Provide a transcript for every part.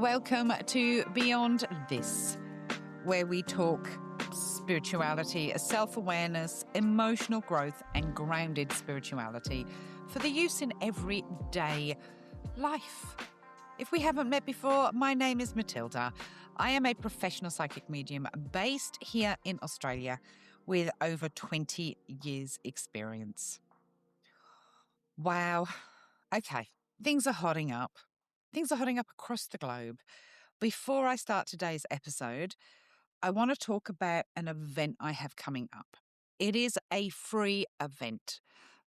Welcome to Beyond This, where we talk spirituality, self-awareness, emotional growth, and grounded spirituality for the use in everyday life. If we haven't met before, my name is Matilda. I am a professional psychic medium based here in Australia with over 20 years' experience. Wow. Okay, things are hotting up. Things are hotting up across the globe. Before I start today's episode, I want to talk about an event I have coming up. It is a free event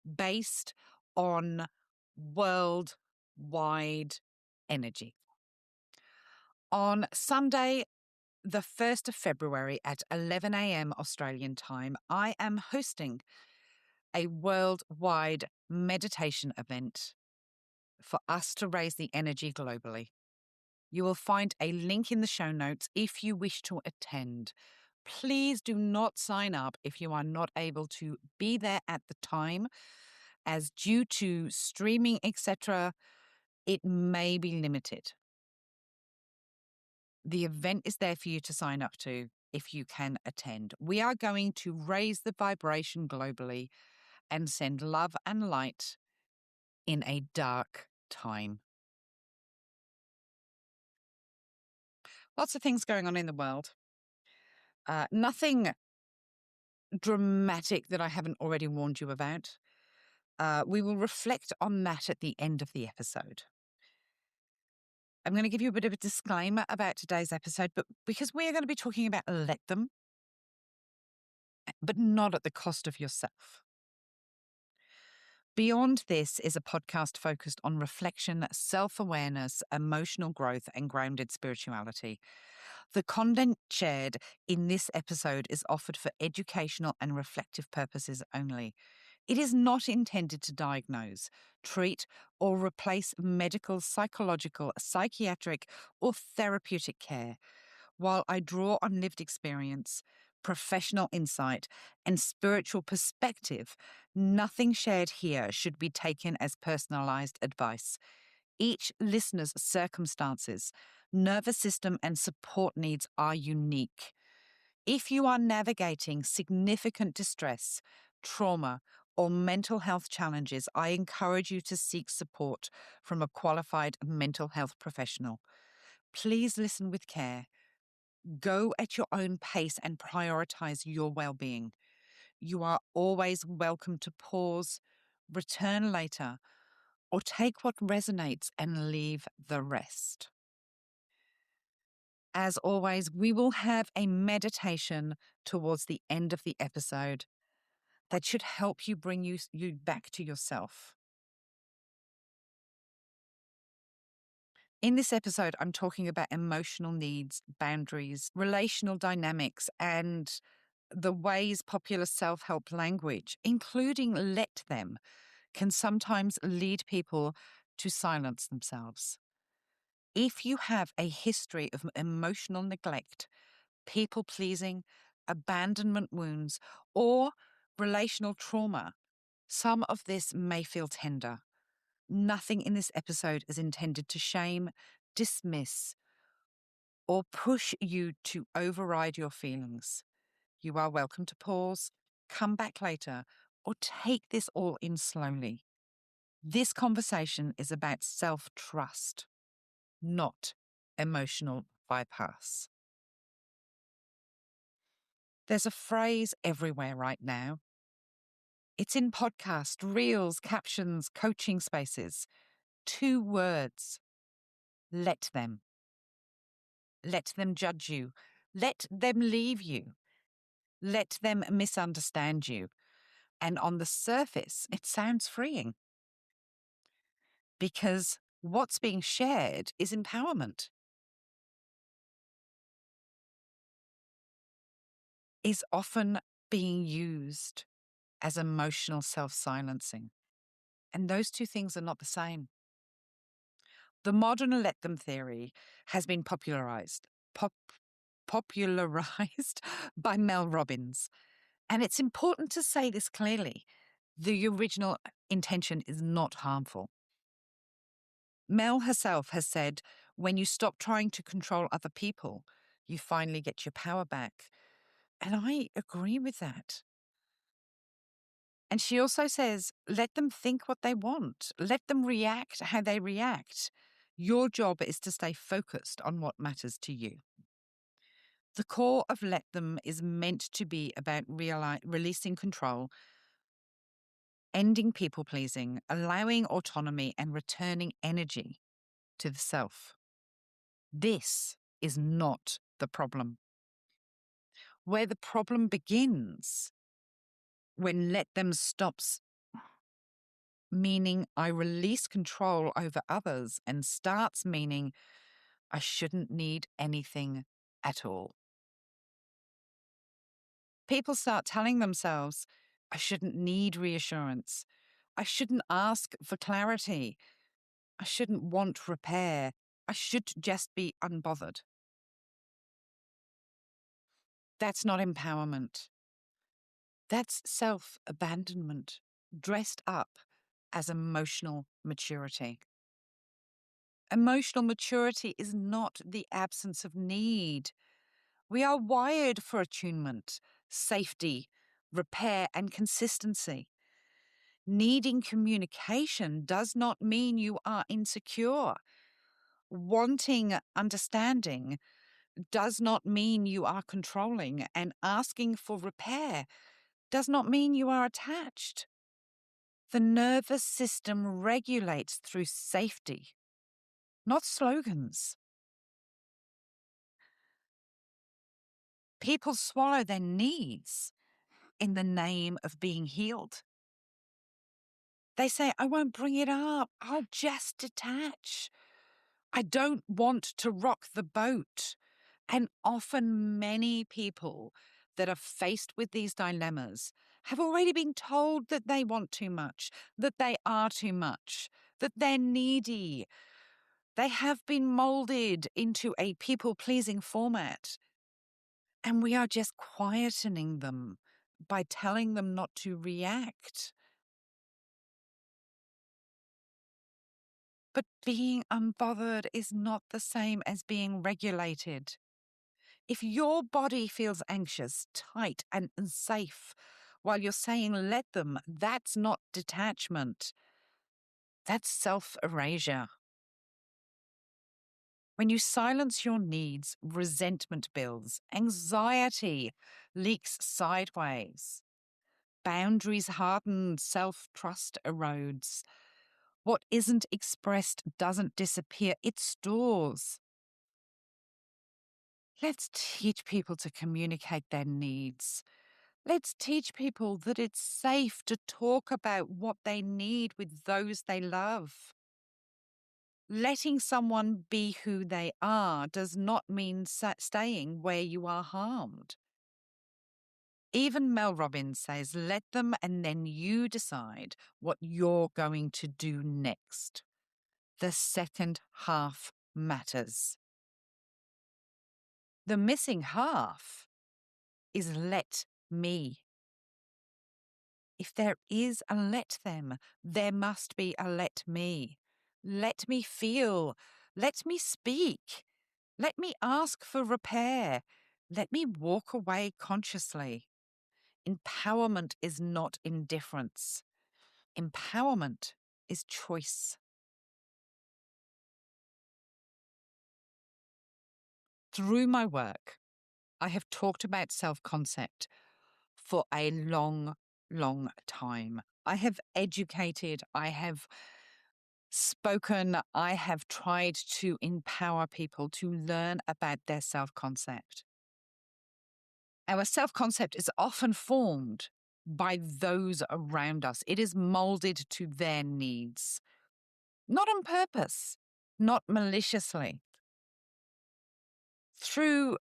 based on worldwide energy. On Sunday, the 1st of February at 11 a.m. Australian time, I am hosting a worldwide meditation event for us to raise the energy globally. You will find a link in the show notes if you wish to attend. Please do not sign up if you are not able to be there at the time, as due to streaming, etc., it may be limited. The event is there for you to sign up to if you can attend. We are going to raise the vibration globally and send love and light in a dark time. Lots of things going on in the world. Nothing dramatic that I haven't already warned you about. We will reflect on that at the end of the episode. I'm going to give you a bit of a disclaimer about today's episode, but because we are going to be talking about let them, but not at the cost of yourself. Beyond This is a podcast focused on reflection, self-awareness, emotional growth, and grounded spirituality. The content shared in this episode is offered for educational and reflective purposes only. It is not intended to diagnose, treat, or replace medical, psychological, psychiatric, or therapeutic care. While I draw on lived experience, professional insight, and spiritual perspective, nothing shared here should be taken as personalized advice. Each listener's circumstances, nervous system, and support needs are unique. If you are navigating significant distress, trauma, or mental health challenges, I encourage you to seek support from a qualified mental health professional. Please listen with care. Go at your own pace and prioritize your well-being. You are always welcome to pause, return later, or take what resonates and leave the rest. As always, we will have a meditation towards the end of the episode that should help you bring you back to yourself. In this episode, I'm talking about emotional needs, boundaries, relational dynamics, and the ways popular self-help language, including let them, can sometimes lead people to silence themselves. If you have a history of emotional neglect, people-pleasing, abandonment wounds, or relational trauma, some of this may feel tender. Nothing in this episode is intended to shame, dismiss, or push you to override your feelings. You are welcome to pause, come back later, or take this all in slowly. This conversation is about self-trust, not emotional bypass. There's a phrase everywhere right now. It's in podcasts, reels, captions, coaching spaces. 2 words. Let them. Let them judge you. Let them leave you. Let them misunderstand you. And on the surface, it sounds freeing. Because what's being shared is empowerment. Is often being used as emotional self-silencing. And those two things are not the same. The modern let them theory has been popularized by Mel Robbins. And it's important to say this clearly. The original intention is not harmful. Mel herself has said, when you stop trying to control other people, you finally get your power back. And I agree with that. And she also says, let them think what they want. Let them react how they react. Your job is to stay focused on what matters to you. The core of Let Them is meant to be about releasing control, ending people pleasing, allowing autonomy, and returning energy to the self. This is not the problem. Where the problem begins, when Let Them stops meaning I release control over others and starts meaning I shouldn't need anything at all. People start telling themselves, I shouldn't need reassurance. I shouldn't ask for clarity. I shouldn't want repair. I should just be unbothered. That's not empowerment. That's self-abandonment dressed up as emotional maturity. Emotional maturity is not the absence of need. We are wired for attunement, safety, repair, and consistency. Needing communication does not mean you are insecure. Wanting understanding does not mean you are controlling, and asking for repair does not mean you are attached. The nervous system regulates through safety, not slogans. People swallow their needs in the name of being healed. They say, I won't bring it up. I'll just detach. I don't want to rock the boat. And often many people that are faced with these dilemmas have already been told that they want too much, that they are too much, that they're needy. They have been molded into a people-pleasing format. And we are just quietening them by telling them not to react. But being unbothered is not the same as being regulated. If your body feels anxious, tight, and unsafe while you're saying let them, that's not detachment. That's self-erasure. When you silence your needs, resentment builds, anxiety leaks sideways, boundaries harden, self-trust erodes. What isn't expressed doesn't disappear, it stores. Let's teach people to communicate their needs. Let's teach people that it's safe to talk about what they need with those they love. Letting someone be who they are does not mean staying where you are harmed. Even Mel Robbins says, let them and then you decide what you're going to do next. The second half matters. The missing half is let me. If there is a let them, there must be a let me. Let me feel. Let me speak. Let me ask for repair. Let me walk away consciously. Empowerment is not indifference. Empowerment is choice. Through my work, I have talked about self-concept for a long, long time. I have educated, I have spoken, I have tried to empower people to learn about their self-concept. Our self-concept is often formed by those around us. It is molded to their needs, not on purpose, not maliciously. Through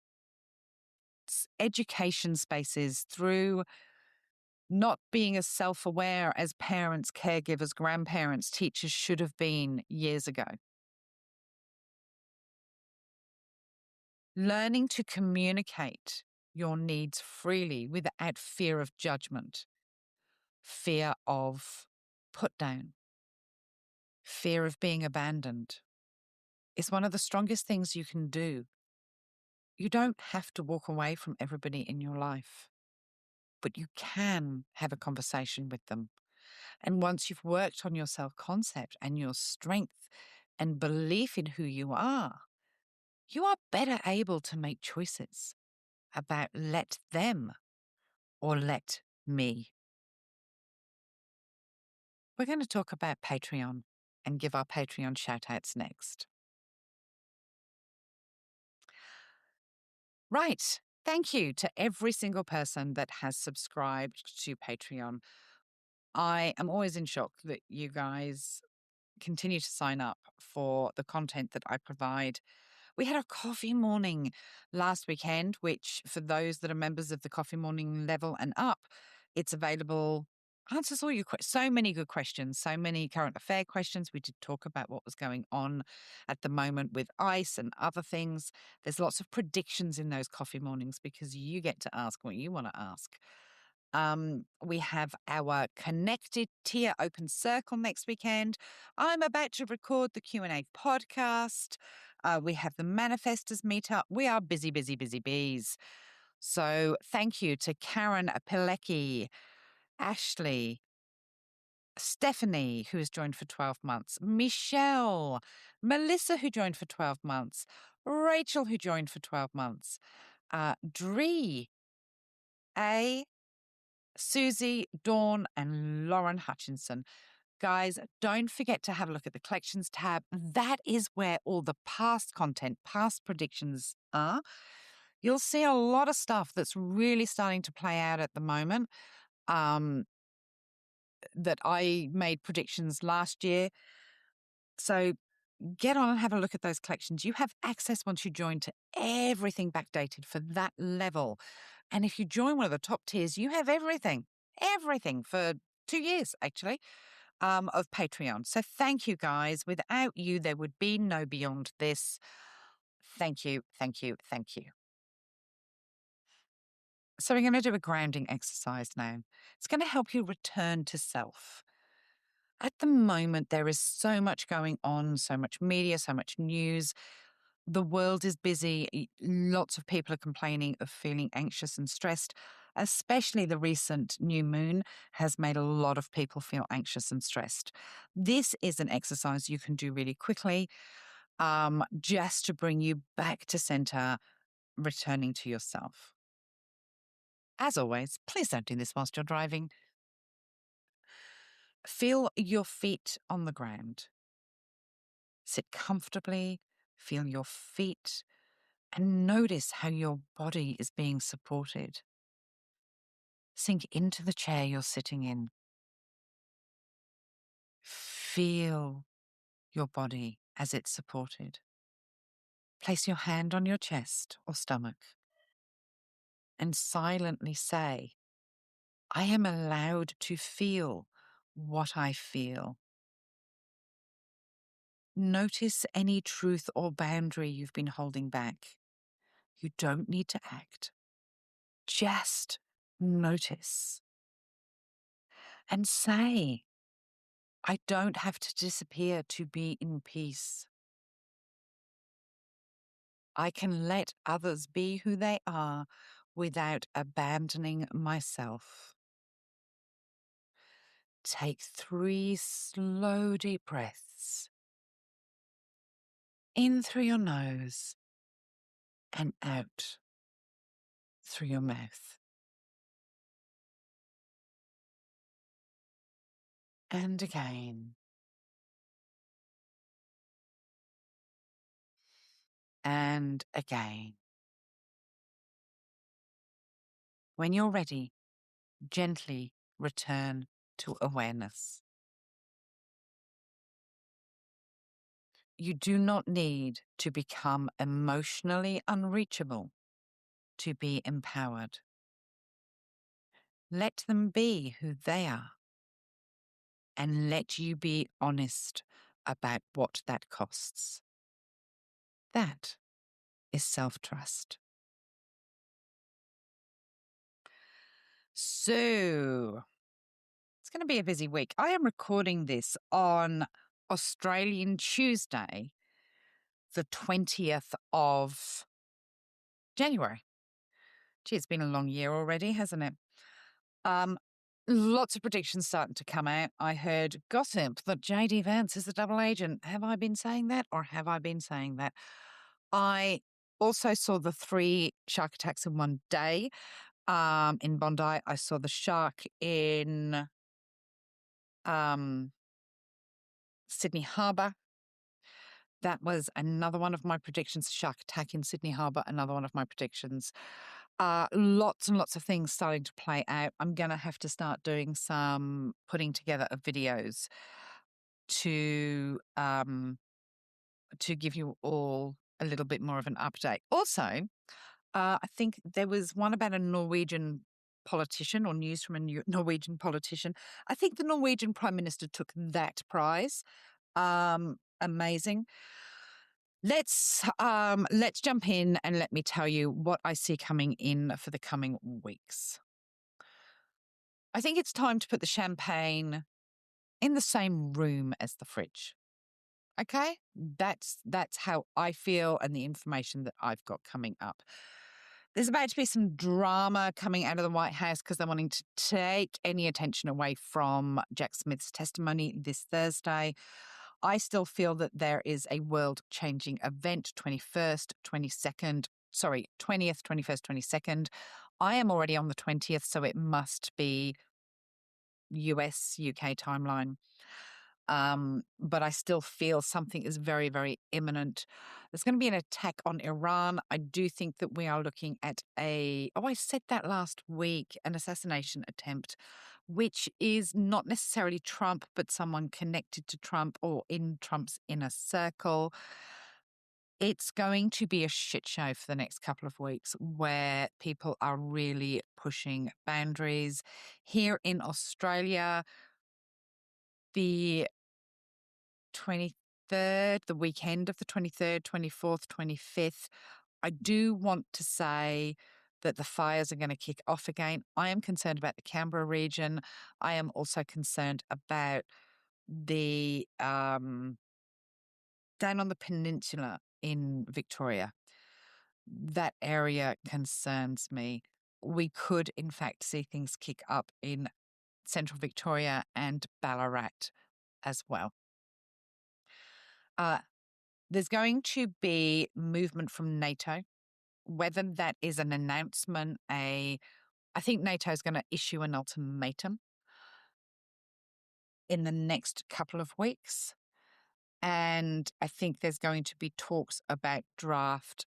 education spaces, through not being as self-aware as parents, caregivers, grandparents, teachers should have been years ago. Learning to communicate your needs freely without fear of judgment, fear of put down. Fear of being abandoned is one of the strongest things you can do. You don't have to walk away from everybody in your life, but you can have a conversation with them. And once you've worked on your self concept and your strength and belief in who you are better able to make choices about let them or let me. We're going to talk about Patreon and give our Patreon shout outs next. Right. Thank you to every single person that has subscribed to Patreon. I am always in shock that you guys continue to sign up for the content that I provide. We had a coffee morning last weekend, which for those that are members of the coffee morning level and up, it's available. Answers all your questions. So many good questions, so many current affair questions. We did talk about what was going on at the moment with ICE and other things. There's lots of predictions in those coffee mornings because you get to ask what you want to ask. We have our connected tier open circle next weekend. I'm about to record the Q&A podcast. We have the manifestors meetup. We are busy, busy, busy bees. So thank you to Karen Pilecki, Ashley, Stephanie, who has joined for 12 months, Michelle, Melissa, who joined for 12 months, Rachel, who joined for 12 months, Dree, A, Susie, Dawn, and Lauren Hutchinson. Guys, don't forget to have a look at the collections tab. That is where all the past content, past predictions are. You'll see a lot of stuff that's really starting to play out at the moment. That I made predictions last year. So get on and have a look at those collections. You have access once you join to everything backdated for that level. And if you join one of the top tiers, you have everything for 2 years, actually, of Patreon. So thank you, guys. Without you, there would be no Beyond This. Thank you, thank you, thank you. So we're going to do a grounding exercise now. It's going to help you return to self. At the moment, there is so much going on, so much media, so much news. The world is busy. Lots of people are complaining of feeling anxious and stressed. Especially the recent new moon has made a lot of people feel anxious and stressed. This is an exercise you can do really quickly, just to bring you back to center, returning to yourself. As always, please don't do this whilst you're driving. Feel your feet on the ground. Sit comfortably, feel your feet, and notice how your body is being supported. Sink into the chair you're sitting in. Feel your body as it's supported. Place your hand on your chest or stomach and silently say, I am allowed to feel what I feel. Notice any truth or boundary you've been holding back. You don't need to act. Just notice. And say, I don't have to disappear to be in peace. I can let others be who they are without abandoning myself. Take 3 slow, deep breaths. In through your nose and out through your mouth. And again. And again. When you're ready, gently return to awareness. You do not need to become emotionally unreachable to be empowered. Let them be who they are, and let you be honest about what that costs. That is self-trust. So, it's going to be a busy week. I am recording this on Australian Tuesday, the 20th of January. Gee, it's been a long year already, hasn't it? Um, Lots of predictions starting to come out. I heard gossip that JD Vance is a double agent. Have I been saying that or have I been saying that? I also saw the 3 shark attacks in one day in Bondi. I saw the shark in Sydney Harbour. That was another one of my predictions. Shark attack in Sydney Harbour, another one of my predictions. Lots and lots of things starting to play out. I'm going to have to start doing some putting together of videos to give you all a little bit more of an update. Also, I think there was one about a Norwegian politician or news from a Norwegian politician. I think the Norwegian Prime Minister took that prize. Amazing. Let's jump in and let me tell you what I see coming in for the coming weeks. I think it's time to put the champagne in the same room as the fridge. Okay? That's how I feel and the information that I've got coming up. There's about to be some drama coming out of the White House because they're wanting to take any attention away from Jack Smith's testimony this Thursday. I still feel that there is a world-changing event, 20th, 22nd. I am already on the 20th, so it must be US, UK timeline. But I still feel something is very, very imminent. There's going to be an attack on Iran. I do think that we are looking at I said that last week, an assassination attempt, which is not necessarily Trump, but someone connected to Trump or in Trump's inner circle. It's going to be a shit show for the next couple of weeks where people are really pushing boundaries. Here in Australia, the 23rd, the weekend of the 23rd, 24th, 25th, I do want to say that the fires are going to kick off again. I am concerned about the Canberra region. I am also concerned about the down on the peninsula in Victoria. That area concerns me. We could, in fact, see things kick up in central Victoria and Ballarat as well. There's going to be movement from NATO, whether that is an announcement, I think NATO is going to issue an ultimatum in the next couple of weeks. And I think there's going to be talks about draft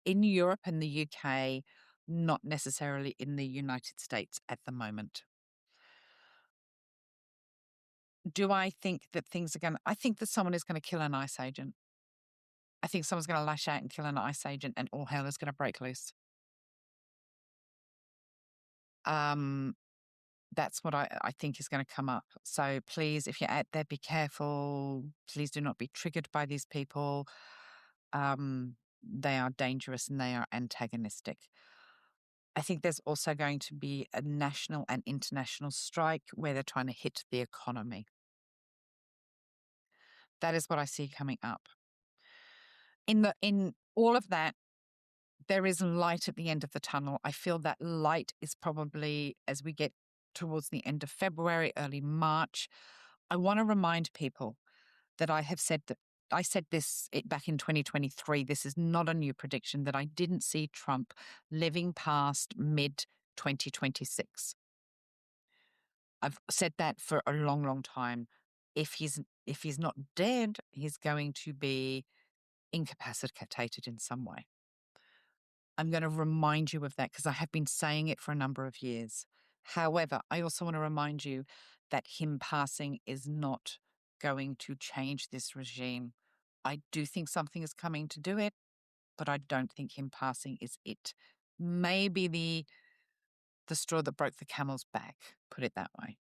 in Europe and the UK, not necessarily in the United States at the moment. Do I think that I think that someone is going to kill an ICE agent. I think someone's going to lash out and kill an ICE agent and all hell is going to break loose. That's what I think is going to come up. So please, if you're out there, be careful. Please do not be triggered by these people. They are dangerous and they are antagonistic. I think there's also going to be a national and international strike where they're trying to hit the economy. That is what I see coming up. In all of that, there is light at the end of the tunnel. I feel that light is probably as we get towards the end of February, early March. I want to remind people that I said this back in 2023. This is not a new prediction, that I didn't see Trump living past mid 2026. I've said that for a long, long time. If he's not dead, he's going to be incapacitated in some way. I'm going to remind you of that because I have been saying it for a number of years. However, I also want to remind you that him passing is not going to change this regime. I do think something is coming to do it, but I don't think him passing is it. Maybe the straw that broke the camel's back, put it that way.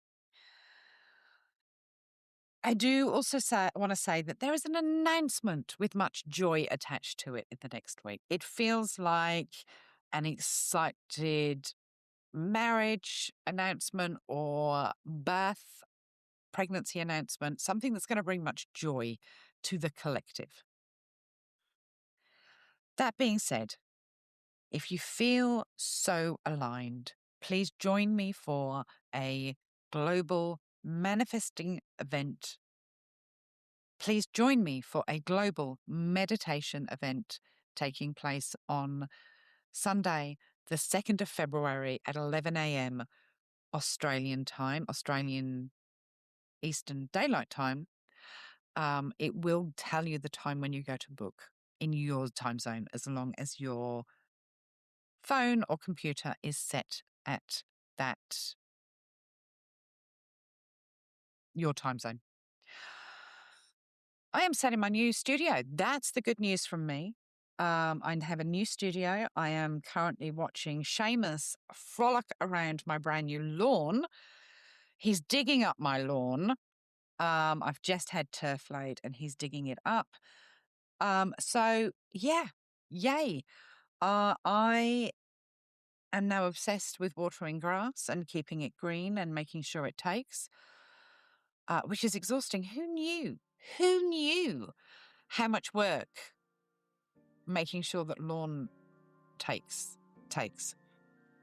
I do also want to say that there is an announcement with much joy attached to it in the next week. It feels like an excited marriage announcement or birth pregnancy announcement, something that's going to bring much joy to the collective. That being said, if you feel so aligned, please join me for a global manifesting event. Please join me for a global meditation event taking place on Sunday, the 2nd of February at 11 a.m. Australian time, Australian Eastern Daylight Time. It will tell you the time when you go to book in your time zone, as long as your phone or computer is set at that, your time zone. I am set in my new studio. That's the good news from me. I have a new studio. I am currently watching Seamus frolic around my brand new lawn. He's digging up my lawn. I've just had turf laid and he's digging it up. So yeah, yay. I am now obsessed with watering grass and keeping it green and making sure it takes, which is exhausting. Who knew? Who knew how much work making sure that lawn takes?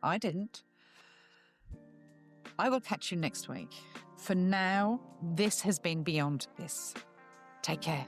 I didn't. I will catch you next week. For now, this has been Beyond This. Take care.